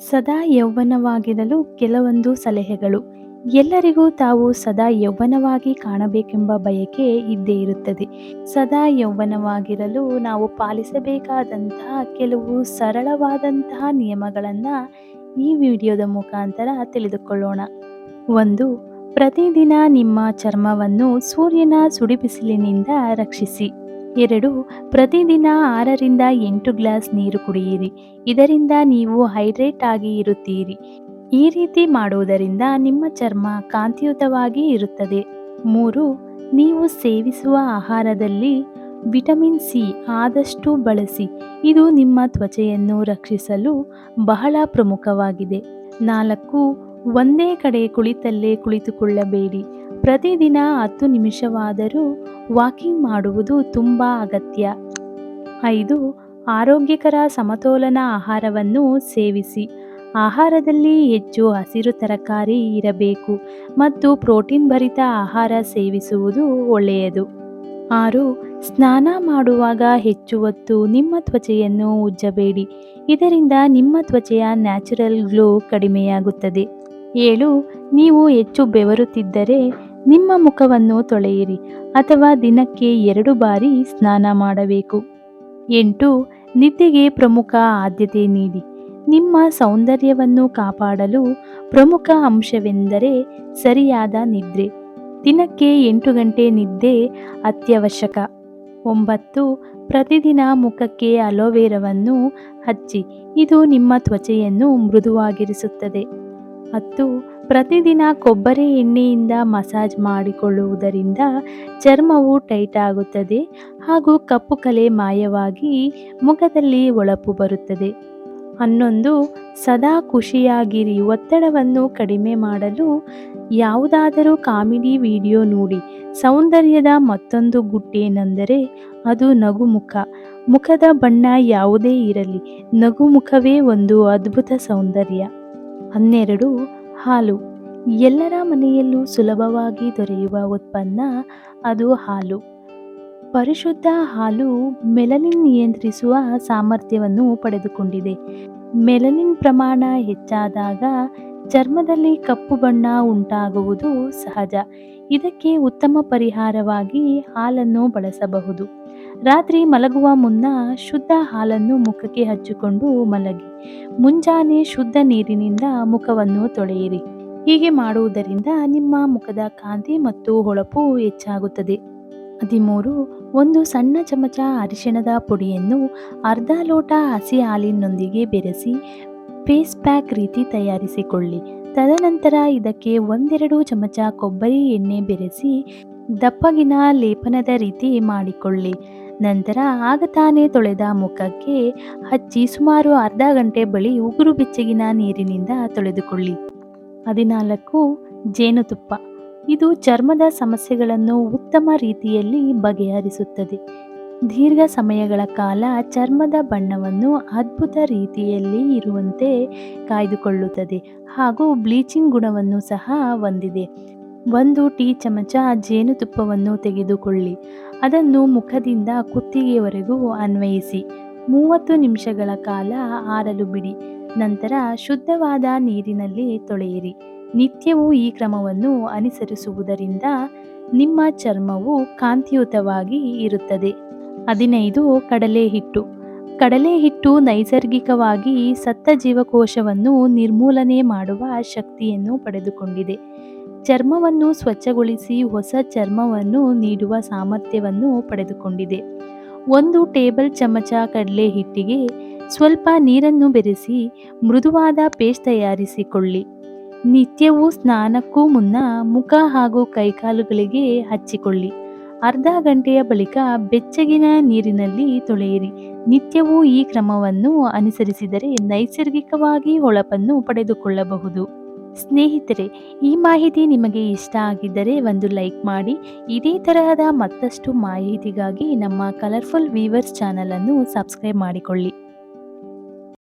ಸದಾ ಯೌವನವಾಗಿರಲು ಕೆಲವೊಂದು ಸಲಹೆಗಳು. ಎಲ್ಲರಿಗೂ ತಾವು ಸದಾ ಯೌವನವಾಗಿ ಕಾಣಬೇಕೆಂಬ ಬಯಕೆ ಇದ್ದೇ ಇರುತ್ತದೆ. ಸದಾ ಯೌವನವಾಗಿರಲು ನಾವು ಪಾಲಿಸಬೇಕಾದಂತಹ ಕೆಲವು ಸರಳವಾದಂತಹ ನಿಯಮಗಳನ್ನು ಈ ವಿಡಿಯೋದ ಮುಖಾಂತರ ತಿಳಿದುಕೊಳ್ಳೋಣ. 1. ಪ್ರತಿದಿನ ನಿಮ್ಮ ಚರ್ಮವನ್ನು ಸೂರ್ಯನ ಸುಡಿಬಿಸಿಲಿನಿಂದ ರಕ್ಷಿಸಿ. 2. ಪ್ರತಿದಿನ 6ರಿಂದ 8 ಗ್ಲಾಸ್ ನೀರು ಕುಡಿಯಿರಿ. ಇದರಿಂದ ನೀವು ಹೈಡ್ರೇಟ್ ಆಗಿ ಇರುತ್ತೀರಿ. ಈ ರೀತಿ ಮಾಡುವುದರಿಂದ ನಿಮ್ಮ ಚರ್ಮ ಕಾಂತಿಯುತವಾಗಿ ಇರುತ್ತದೆ. 3. ನೀವು ಸೇವಿಸುವ ಆಹಾರದಲ್ಲಿ ವಿಟಮಿನ್ ಸಿ ಆದಷ್ಟು ಬಳಸಿ. ಇದು ನಿಮ್ಮ ತ್ವಚೆಯನ್ನು ರಕ್ಷಿಸಲು ಬಹಳ ಪ್ರಮುಖವಾಗಿದೆ. 4. ಒಂದೇ ಕಡೆ ಕುಳಿತಲ್ಲೇ ಕುಳಿತುಕೊಳ್ಳಬೇಡಿ. ಪ್ರತಿದಿನ 10 ನಿಮಿಷವಾದರೂ ವಾಕಿಂಗ್ ಮಾಡುವುದು ತುಂಬ ಅಗತ್ಯ. 5. ಆರೋಗ್ಯಕರ ಸಮತೋಲನ ಆಹಾರವನ್ನು ಸೇವಿಸಿ. ಆಹಾರದಲ್ಲಿ ಹೆಚ್ಚು ಹಸಿರು ತರಕಾರಿ ಇರಬೇಕು ಮತ್ತು ಪ್ರೋಟೀನ್ ಭರಿತ ಆಹಾರ ಸೇವಿಸುವುದು ಒಳ್ಳೆಯದು. 6. ಸ್ನಾನ ಮಾಡುವಾಗ ಹೆಚ್ಚು ಹೊತ್ತು ನಿಮ್ಮ ತ್ವಚೆಯನ್ನು ಉಜ್ಜಬೇಡಿ. ಇದರಿಂದ ನಿಮ್ಮ ತ್ವಚೆಯ ನ್ಯಾಚುರಲ್ ಗ್ಲೋ ಕಡಿಮೆಯಾಗುತ್ತದೆ. 7. ನೀವು ಹೆಚ್ಚು ಬೆವರುತ್ತಿದ್ದರೆ ನಿಮ್ಮ ಮುಖವನ್ನು ತೊಳೆಯಿರಿ ಅಥವಾ ದಿನಕ್ಕೆ 2 ಬಾರಿ ಸ್ನಾನ ಮಾಡಬೇಕು. 8. ನಿದ್ದೆಗೆ ಪ್ರಮುಖ ಆದ್ಯತೆ ನೀಡಿ. ನಿಮ್ಮ ಸೌಂದರ್ಯವನ್ನು ಕಾಪಾಡಲು ಪ್ರಮುಖ ಅಂಶವೆಂದರೆ ಸರಿಯಾದ ನಿದ್ರೆ. ದಿನಕ್ಕೆ 8 ಗಂಟೆ ನಿದ್ದೆ ಅತ್ಯವಶ್ಯಕ. 9. ಪ್ರತಿದಿನ ಮುಖಕ್ಕೆ ಅಲೋವೆರಾವನ್ನು ಹಚ್ಚಿ. ಇದು ನಿಮ್ಮ ತ್ವಚೆಯನ್ನು ಮೃದುವಾಗಿರಿಸುತ್ತದೆ. 10. ಪ್ರತಿದಿನ ಕೊಬ್ಬರಿ ಎಣ್ಣೆಯಿಂದ ಮಸಾಜ್ ಮಾಡಿಕೊಳ್ಳುವುದರಿಂದ ಚರ್ಮವು ಟೈಟ್ ಆಗುತ್ತದೆ ಹಾಗೂ ಕಪ್ಪು ಕಲೆ ಮಾಯವಾಗಿ ಮುಖದಲ್ಲಿ ಹೊಳಪು ಬರುತ್ತದೆ. 11. ಸದಾ ಖುಷಿಯಾಗಿರಿ. ಒತ್ತಡವನ್ನು ಕಡಿಮೆ ಮಾಡಲು ಯಾವುದಾದರೂ ಕಾಮಿಡಿ ವಿಡಿಯೋ ನೋಡಿ. ಸೌಂದರ್ಯದ ಮತ್ತೊಂದು ಗುಟ್ಟೇನೆಂದರೆ ಅದು ನಗುಮುಖ. ಮುಖದ ಬಣ್ಣ ಯಾವುದೇ ಇರಲಿ, ನಗುಮುಖವೇ ಒಂದು ಅದ್ಭುತ ಸೌಂದರ್ಯ. 12. ಹಾಲು. ಎಲ್ಲರ ಮನೆಯಲ್ಲೂ ಸುಲಭವಾಗಿ ದೊರೆಯುವ ಉತ್ಪನ್ನ ಅದು ಹಾಲು. ಪರಿಶುದ್ಧ ಹಾಲು ಮೆಲನಿನ್ ನಿಯಂತ್ರಿಸುವ ಸಾಮರ್ಥ್ಯವನ್ನು ಪಡೆದುಕೊಂಡಿದೆ. ಮೆಲನಿನ್ ಪ್ರಮಾಣ ಹೆಚ್ಚಾದಾಗ ಚರ್ಮದಲ್ಲಿ ಕಪ್ಪು ಬಣ್ಣ ಉಂಟಾಗುವುದು ಸಹಜ. ಇದಕ್ಕೆ ಉತ್ತಮ ಪರಿಹಾರವಾಗಿ ಹಾಲನ್ನು ಬಳಸಬಹುದು. ರಾತ್ರಿ ಮಲಗುವ ಮುನ್ನ ಶುದ್ಧ ಹಾಲನ್ನು ಮುಖಕ್ಕೆ ಹಚ್ಚಿಕೊಂಡು ಮಲಗಿ. ಮುಂಜಾನೆ ಶುದ್ಧ ನೀರಿನಿಂದ ಮುಖವನ್ನು ತೊಳೆಯಿರಿ. ಹೀಗೆ ಮಾಡುವುದರಿಂದ ನಿಮ್ಮ ಮುಖದ ಕಾಂತಿ ಮತ್ತು ಹೊಳಪು ಹೆಚ್ಚಾಗುತ್ತದೆ. 13. ಒಂದು ಸಣ್ಣ ಚಮಚ ಅರಿಶಿಣದ ಪುಡಿಯನ್ನು ಅರ್ಧ ಲೋಟ ಹಸಿ ಹಾಲಿನೊಂದಿಗೆ ಬೆರೆಸಿ ಫೇಸ್ ಪ್ಯಾಕ್ ರೀತಿ ತಯಾರಿಸಿಕೊಳ್ಳಿ. ತದನಂತರ ಇದಕ್ಕೆ 1-2 ಚಮಚ ಕೊಬ್ಬರಿ ಎಣ್ಣೆ ಬೆರೆಸಿ ದಪ್ಪಗಿನ ಲೇಪನದ ರೀತಿ ಮಾಡಿಕೊಳ್ಳಿ. ನಂತರ ಆಗ ತಾನೇ ತೊಳೆದ ಮುಖಕ್ಕೆ ಹಚ್ಚಿ ಸುಮಾರು ಅರ್ಧ ಗಂಟೆ ಬಳಿ ಉಗುರು ಬೆಚ್ಚಗಿನ ನೀರಿನಿಂದ ತೊಳೆದುಕೊಳ್ಳಿ. 14. ಜೇನುತುಪ್ಪ. ಇದು ಚರ್ಮದ ಸಮಸ್ಯೆಗಳನ್ನು ಉತ್ತಮ ರೀತಿಯಲ್ಲಿ ಬಗೆಹರಿಸುತ್ತದೆ. ದೀರ್ಘ ಸಮಯಗಳ ಕಾಲ ಚರ್ಮದ ಬಣ್ಣವನ್ನು ಅದ್ಭುತ ರೀತಿಯಲ್ಲಿ ಇರುವಂತೆ ಕಾಯ್ದುಕೊಳ್ಳುತ್ತದೆ ಹಾಗೂ ಬ್ಲೀಚಿಂಗ್ ಗುಣವನ್ನು ಸಹ ಹೊಂದಿದೆ. 1 ಟೀ ಚಮಚ ಜೇನುತುಪ್ಪವನ್ನು ತೆಗೆದುಕೊಳ್ಳಿ. ಅದನ್ನು ಮುಖದಿಂದ ಕುತ್ತಿಗೆಯವರೆಗೂ ಅನ್ವಯಿಸಿ 30 ನಿಮಿಷಗಳ ಕಾಲ ಆರಲು ಬಿಡಿ. ನಂತರ ಶುದ್ಧವಾದ ನೀರಿನಲ್ಲಿ ತೊಳೆಯಿರಿ. ನಿತ್ಯವೂ ಈ ಕ್ರಮವನ್ನು ಅನುಸರಿಸುವುದರಿಂದ ನಿಮ್ಮ ಚರ್ಮವು ಕಾಂತಿಯುತವಾಗಿ ಇರುತ್ತದೆ. 15. ಕಡಲೆ ಹಿಟ್ಟು. ಕಡಲೆ ಹಿಟ್ಟು ನೈಸರ್ಗಿಕವಾಗಿ ಸತ್ತ ಜೀವಕೋಶವನ್ನು ನಿರ್ಮೂಲನೆ ಮಾಡುವ ಶಕ್ತಿಯನ್ನು ಪಡೆದುಕೊಂಡಿದೆ. ಚರ್ಮವನ್ನು ಸ್ವಚ್ಛಗೊಳಿಸಿ ಹೊಸ ಚರ್ಮವನ್ನು ನೀಡುವ ಸಾಮರ್ಥ್ಯವನ್ನು ಪಡೆದುಕೊಂಡಿದೆ. 1 ಟೇಬಲ್ ಚಮಚ ಕಡಲೆ ಹಿಟ್ಟಿಗೆ ಸ್ವಲ್ಪ ನೀರನ್ನು ಬೆರೆಸಿ ಮೃದುವಾದ ಪೇಸ್ಟ್ ತಯಾರಿಸಿಕೊಳ್ಳಿ. ನಿತ್ಯವೂ ಸ್ನಾನಕ್ಕೂ ಮುನ್ನ ಮುಖ ಹಾಗೂ ಕೈಕಾಲುಗಳಿಗೆ ಹಚ್ಚಿಕೊಳ್ಳಿ. ಅರ್ಧ ಗಂಟೆಯ ಬಳಿಕ ಬೆಚ್ಚಗಿನ ನೀರಿನಲ್ಲಿ ತೊಳೆಯಿರಿ. ನಿತ್ಯವೂ ಈ ಕ್ರಮವನ್ನು ಅನುಸರಿಸಿದರೆ ನೈಸರ್ಗಿಕವಾಗಿ ಹೊಳಪನ್ನು ಪಡೆದುಕೊಳ್ಳಬಹುದು. ಸ್ನೇಹಿತರೆ, ಈ ಮಾಹಿತಿ ನಿಮಗೆ ಇಷ್ಟ ಆಗಿದ್ದರೆ ಒಂದು ಲೈಕ್ ಮಾಡಿ. ಇದೇ ತರಹದ ಮತ್ತಷ್ಟು ಮಾಹಿತಿಗಾಗಿ ನಮ್ಮ ಕಲರ್ಫುಲ್ ವೀವರ್ಸ್ ಚಾನಲನ್ನು ಸಬ್ಸ್ಕ್ರೈಬ್ ಮಾಡಿಕೊಳ್ಳಿ.